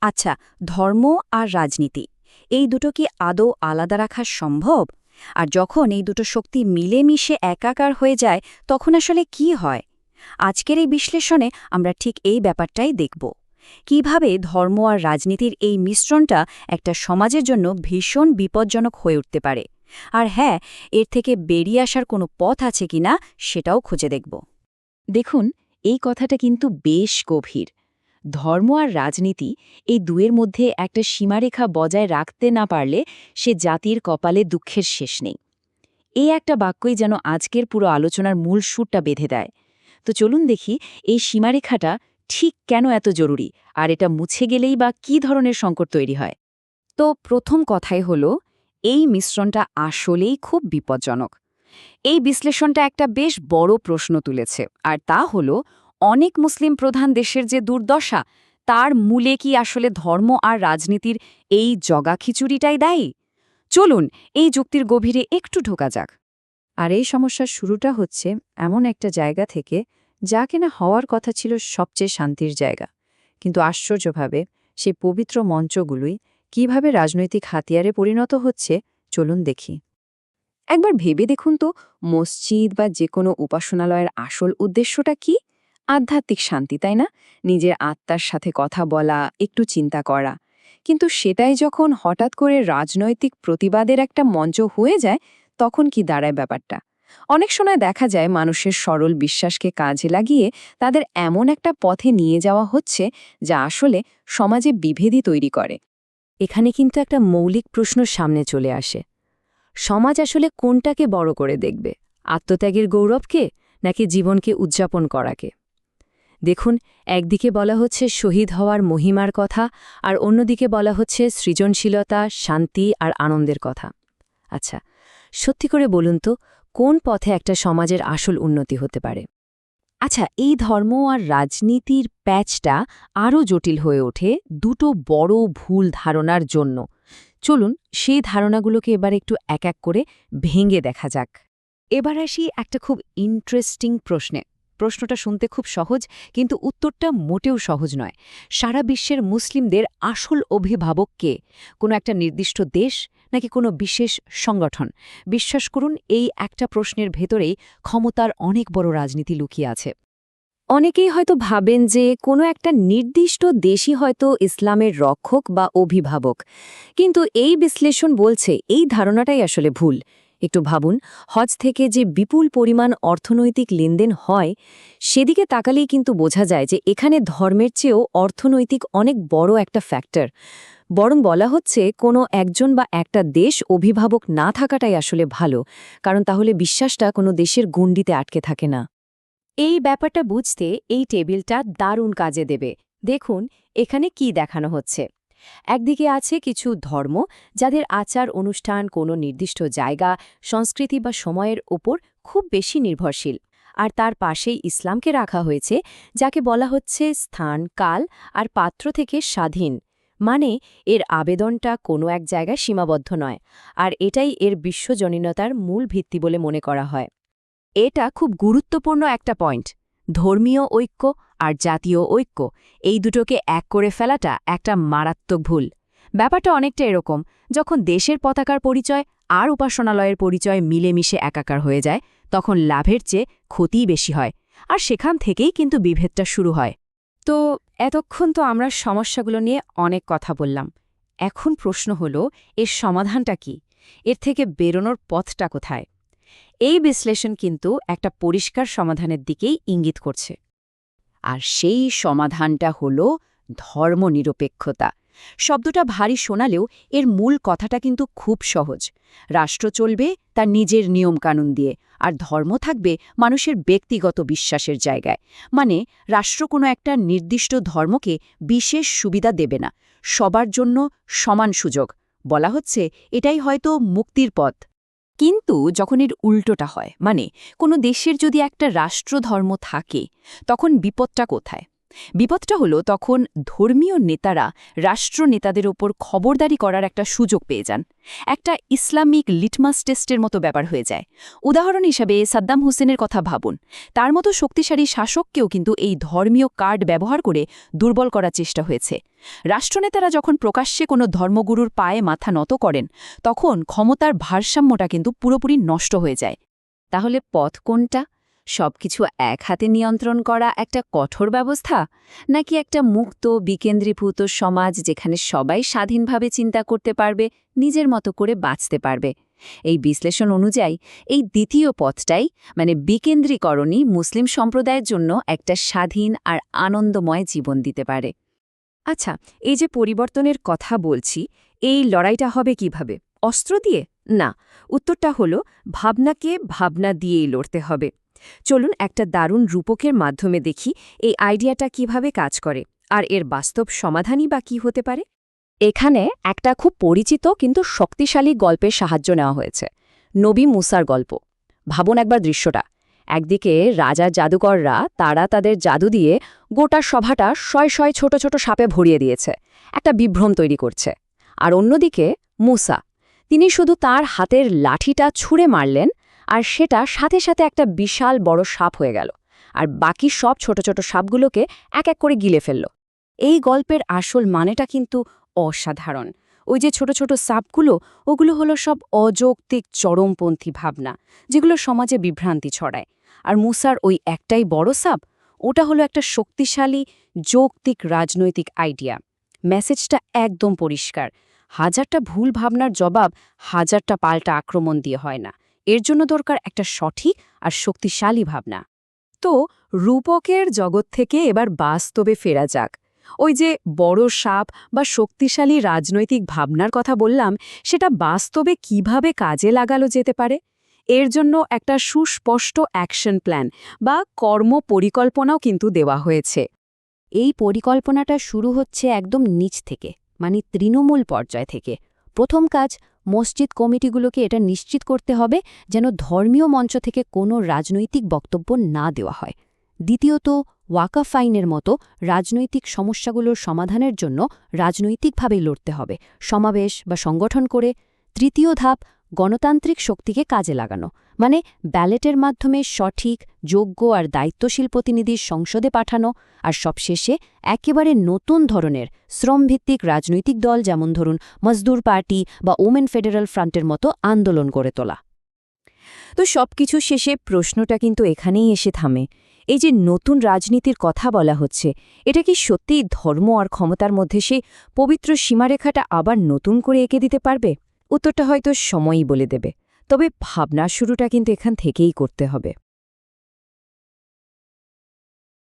আচ্ছা, ধর্ম আর রাজনীতি এই দুটো কি আদৌ আলাদা রাখা সম্ভব? আর যখন এই দুটো শক্তি মিলেমিশে একাকার হয়ে যায় তখন আসলে কি হয়? আজকের এই বিশ্লেষণে আমরা ঠিক এই ব্যাপারটাই দেখব। কিভাবে ধর্ম আর রাজনীতির এই মিশ্রণটা একটা সমাজের জন্য ভীষণ বিপজ্জনক হয়ে উঠতে পারে। আর হ্যাঁ, এর থেকে বেরিয়ে আসার কোনো পথ আছে কিনা সেটাও খুঁজে দেখব। দেখুন, এই কথাটা কিন্তু বেশ গভীর। ধর্ম আর রাজনীতি এই দুয়ের মধ্যে একটা সীমারেখা বজায় রাখতে না পারলে সে জাতির কপালে দুঃখের শেষ নেই। এই একটা বাক্যই যেন আজকের পুরো আলোচনার মূল সুরটা বেঁধে দেয়। তো চলুন দেখি এই সীমারেখাটা ঠিক কেন এত জরুরি, আর এটা মুছে গেলেই বা কী ধরনের সংকট তৈরি হয়। তো প্রথম কথাই হলো, এই মিশ্রণটা আসলেই খুব বিপজ্জনক। এই বিশ্লেষণটা একটা বেশ বড় প্রশ্ন তুলেছে, আর তা হলো অনেক মুসলিম প্রধান দেশের যে দুর্দশা, তার মূলে কি আসলে ধর্ম আর রাজনীতির এই জগাখিচুড়িটাই দায়ী? চলুন এই যুক্তির গভীরে একটু ঢোকা যাক। আর এই সমস্যার শুরুটা হচ্ছে এমন একটা জায়গা থেকে, যা কিনা হওয়ার কথা ছিল সবচেয়ে শান্তির জায়গা। কিন্তু আশ্চর্যভাবে সেই পবিত্র মঞ্চগুলোই কিভাবে রাজনৈতিক হাতিয়ারে পরিণত হচ্ছে, চলুন দেখি। একবার ভেবে দেখুন তো, মসজিদ বা যে কোনো উপাসনালয়ের আসল উদ্দেশ্যটা কি? আধ্যাত্মিক শান্তি, তাই না? নিজের আত্মার সাথে কথা বলা, একটু চিন্তা করা। কিন্তু সেটাই যখন হঠাৎ করে রাজনৈতিক প্রতিবাদের একটা মঞ্চ হয়ে যায়, তখন কি দাঁড়ায় ব্যাপারটা? অনেক সময় দেখা যায় মানুষের সরল বিশ্বাসকে কাজে লাগিয়ে তাদের এমন একটা পথে নিয়ে যাওয়া হচ্ছে, যা আসলে সমাজে বিভেদই তৈরি করে। এখানে কিন্তু একটা মৌলিক প্রশ্ন সামনে চলে আসে। সমাজ আসলে কোনটাকে বড় করে দেখবে, আত্মত্যাগের গৌরবকে নাকি জীবনকে উদযাপন করাকে? দেখুন, একদিকে বলা হচ্ছে শহীদ হওয়ার মহিমার কথা, আর অন্যদিকে বলা হচ্ছে সৃজনশীলতা, শান্তি আর আনন্দের কথা। আচ্ছা, সত্যি করে বলুন তো, কোন পথে একটা সমাজের আসল উন্নতি হতে পারে? আচ্ছা, এই ধর্ম আর রাজনীতির প্যাচটা আরও জটিল হয়ে ওঠে দুটো বড় ভুল ধারণার জন্য। চলুন সেই ধারণাগুলোকে এবার একটু এক এক করে ভেঙে দেখা যাক। এবার আসি একটা খুব ইন্টারেস্টিং প্রশ্নে। প্রশ্নটা শুনতে খুব সহজ, কিন্তু উত্তরটা মোটেও সহজ নয়। সারা বিশ্বের মুসলিমদের আসল অভিভাবক কে? কোনো একটা নির্দিষ্ট দেশ নাকি কোনো বিশেষ সংগঠন? বিশ্বাস করুন, এই একটা প্রশ্নের ভেতরেই ক্ষমতার অনেক বড় রাজনীতি লুকিয়ে আছে। অনেকেই হয়তো ভাবেন যে কোনো একটা নির্দিষ্ট দেশই হয়তো ইসলামের রক্ষক বা অভিভাবক, কিন্তু এই বিশ্লেষণ বলছে এই ধারণাটাই আসলে ভুল। একটু ভাবুন, হজ থেকে যে বিপুল পরিমাণ অর্থনৈতিক লেনদেন হয়, সেদিকে তাকালেই কিন্তু বোঝা যায় যে এখানে ধর্মের চেয়েও অর্থনৈতিক অনেক বড় একটা ফ্যাক্টর। বরং বলা হচ্ছে কোনো একজন বা একটা দেশ অভিভাবক না থাকাটাই আসলে ভালো, কারণ তাহলে বিশ্বাসটা কোনো দেশের গণ্ডিতে আটকে থাকে না। এই ব্যাপারটা বুঝতে এই টেবিলটা দারুণ কাজে দেবে। দেখুন এখানে কি দেখানো হচ্ছে। একদিকে আছে কিছু ধর্ম, যাদের আচার অনুষ্ঠান কোনো নির্দিষ্ট জায়গা, সংস্কৃতি বা সময়ের ওপর খুব বেশি নির্ভরশীল। আর তার পাশেই ইসলামকে রাখা হয়েছে, যাকে বলা হচ্ছে স্থান, কাল আর পাত্র থেকে স্বাধীন। মানে এর আবেদনটা কোনো এক জায়গায় সীমাবদ্ধ নয়, আর এটাই এর বিশ্বজনীনতার মূল ভিত্তি বলে মনে করা হয়। এটা খুব গুরুত্বপূর্ণ একটা পয়েন্ট। ধর্মীয় ঐক্য আর জাতীয় ঐক্য, এই দুটোকে এক করে ফেলাটা একটা মারাত্মক ভুল। ব্যাপারটা অনেকটা এরকম, যখন দেশের পতাকার পরিচয় আর উপাসনালয়ের পরিচয় মিলেমিশে একাকার হয়ে যায়, তখন লাভের চেয়ে ক্ষতিই বেশি হয়, আর সেখান থেকেই কিন্তু বিভেদটা শুরু হয়। তো এতক্ষণ তো আমরা সমস্যাগুলো নিয়ে অনেক কথা বললাম। এখন প্রশ্ন হলো, এর সমাধানটা কি? এর থেকে বেরোনোর পথটা কোথায়? এই বিশ্লেষণ কিন্তু একটা পরিষ্কার সমাধানের দিকেই ইঙ্গিত করছে। আর সেই সমাধানটা হল ধর্মনিরপেক্ষতা। শব্দটা ভারী শোনালেও এর মূল কথাটা কিন্তু খুব সহজ। রাষ্ট্র চলবে তার নিজের নিয়মকানুন দিয়ে, আর ধর্ম থাকবে মানুষের ব্যক্তিগত বিশ্বাসের জায়গায়। মানে রাষ্ট্র কোনো একটা নির্দিষ্ট ধর্মকে বিশেষ সুবিধা দেবে না, সবার জন্য সমান সুযোগ। বলা হচ্ছে এটাই হয়তো মুক্তির পথ। কিন্তু যখন এর উল্টোটা হয়, মানে কোনো দেশের যদি একটা রাষ্ট্রধর্ম থাকে, তখন বিপদটা কোথায়? বিপদটা হলো তখন ধর্মীয় নেতারা রাষ্ট্রনেতাদের ওপর খবরদারি করার একটা সুযোগ পেয়ে যান। একটা ইসলামিক লিটমাস টেস্টের মতো ব্যাপার হয়ে যায়। উদাহরণ হিসাবে সাদ্দাম হোসেনের কথা ভাবুন। তার মতো শক্তিশালী শাসককেও কিন্তু এই ধর্মীয় কার্ড ব্যবহার করে দুর্বল করার চেষ্টা হয়েছে। রাষ্ট্রনেতারা যখন প্রকাশ্যে কোনো ধর্মগুরুর পায়ে মাথা নত করেন, তখন ক্ষমতার ভারসাম্যটা কিন্তু পুরোপুরি নষ্ট হয়ে যায়। তাহলে পথ কোনটা? সবকিছু এক হাতে নিয়ন্ত্রণ করা একটা কঠোর ব্যবস্থা, নাকি একটা মুক্ত বিকেন্দ্রীভূত সমাজ যেখানে সবাই স্বাধীনভাবে চিন্তা করতে পারবে, নিজের মতো করে বাঁচতে পারবে? এই বিশ্লেষণ অনুযায়ী এই দ্বিতীয় পথটাই, মানে বিকেন্দ্রীকরণই মুসলিম সম্প্রদায়ের জন্য একটা স্বাধীন আর আনন্দময় জীবন দিতে পারে। আচ্ছা, এই যে পরিবর্তনের কথা বলছি, এই লড়াইটা হবে কিভাবে? অস্ত্র দিয়ে? না, উত্তরটা হলো ভাবনাকে ভাবনা দিয়েই লড়তে হবে। চলুন একটা দারুণ রূপকের মাধ্যমে দেখি এই আইডিয়াটা কিভাবে কাজ করে, আর এর বাস্তব সমাধানই বা কী হতে পারে। এখানে একটা খুব পরিচিত কিন্তু শক্তিশালী গল্পের সাহায্য নেওয়া হয়েছে, নবী মুসার গল্প। ভাবুন একবার দৃশ্যটা। একদিকে রাজার জাদুকররা তারা তাদের জাদু দিয়ে গোটা সভাটা শয় শয় ছোট ছোট সাপে ভরিয়ে দিয়েছে, একটা বিভ্রম তৈরি করছে। আর অন্যদিকে মুসা, তিনি শুধু তার হাতের লাঠিটা ছুঁড়ে মারলেন, আর সেটা সাথে সাথে একটা বিশাল বড় সাপ হয়ে গেল, আর বাকি সব ছোট ছোট সাপগুলোকে এক এক করে গিলে ফেলল। এই গল্পের আসল মানেটা কিন্তু অসাধারণ। ওই যে ছোট ছোট সাপগুলো, ওগুলো হলো সব অযৌক্তিক চরমপন্থী ভাবনা, যেগুলো সমাজে বিভ্রান্তি ছড়ায়। আর মুসার ওই একটাই বড় সাপ, ওটা হলো একটা শক্তিশালী যৌক্তিক রাজনৈতিক আইডিয়া। মেসেজটা একদম পরিষ্কার। হাজারটা ভুল ভাবনার জবাব হাজারটা পাল্টা আক্রমণ দিয়ে হয় না। এর জন্য দরকার একটা সঠিক আর শক্তিশালী ভাবনা। তো রূপকের জগৎ থেকে এবার বাস্তবে ফেরা যাক। ওই যে বড় সাপ বা শক্তিশালী রাজনৈতিক ভাবনার কথা বললাম, সেটা বাস্তবে কিভাবে কাজে লাগানো যেতে পারে? এর জন্য একটা সুস্পষ্ট অ্যাকশন প্ল্যান বা কর্ম পরিকল্পনাও কিন্তু দেওয়া হয়েছে। এই পরিকল্পনাটা শুরু হচ্ছে একদম নিচ থেকে, মানে তৃণমূল পর্যায় থেকে। প্রথম কাজ, মসজিদ কমিটিগুলোকে এটা নিশ্চিত করতে হবে যেন ধর্মীয় মঞ্চ থেকে কোনো রাজনৈতিক বক্তব্য না দেওয়া হয়। দ্বিতীয়ত, ওয়াকাফ আইনের মতো রাজনৈতিক সমস্যাগুলোর সমাধানের জন্য রাজনৈতিকভাবেই লড়তে হবে, সমাবেশ বা সংগঠন করে। তৃতীয় ধাপ, গণতান্ত্রিক শক্তিকে কাজে লাগানো, মানে ব্যালেটের মাধ্যমে সঠিক, যোগ্য আর দায়িত্বশীল প্রতিনিধির সংসদে পাঠানো। আর সবশেষে একেবারে নতুন ধরনের শ্রমভিত্তিক রাজনৈতিক দল, যেমন ধরুন মজদুর পার্টি বা ওমেন ফেডারাল ফ্রন্টের মতো আন্দোলন গড়ে তোলা। তো সবকিছু শেষে প্রশ্নটা কিন্তু এখানেই এসে থামে। এই যে নতুন রাজনীতির কথা বলা হচ্ছে, এটা কি সত্যিই ধর্ম আর ক্ষমতার মধ্যে সেই পবিত্র সীমারেখাটা আবার নতুন করে এঁকে দিতে পারবে? উত্তরটা হয়তো সময়ই বলে দেবে। তবে ভাবনার শুরুটা কিন্তু এখান থেকেই করতে হবে।